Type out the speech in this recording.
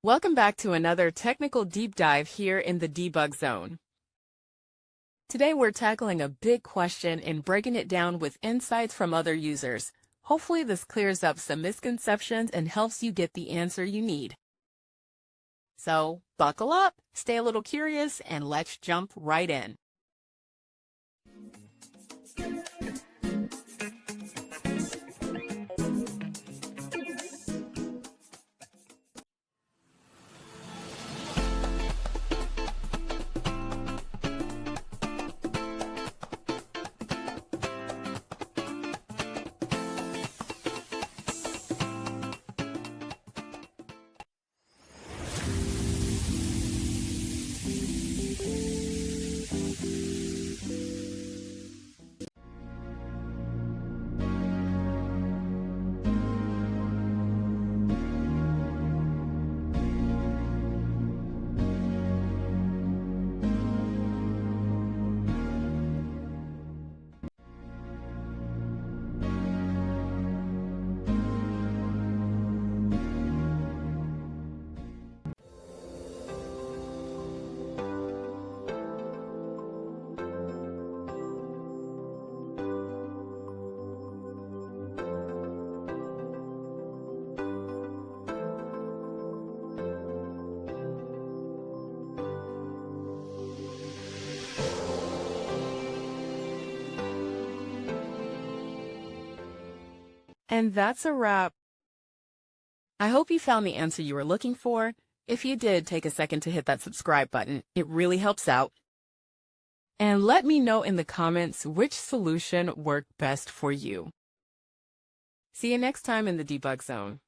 Welcome back to another technical deep dive here in the debug zone. Today we're tackling a big question and breaking it down with insights from other users. Hopefully this clears up some misconceptions and helps you get the answer you need. So buckle up, stay a little curious, and let's jump right in. And that's a wrap. I hope you found the answer you were looking for. If you did, take a second to hit that subscribe button. It really helps out. And let me know in the comments which solution worked best for you. See you next time in the debug zone.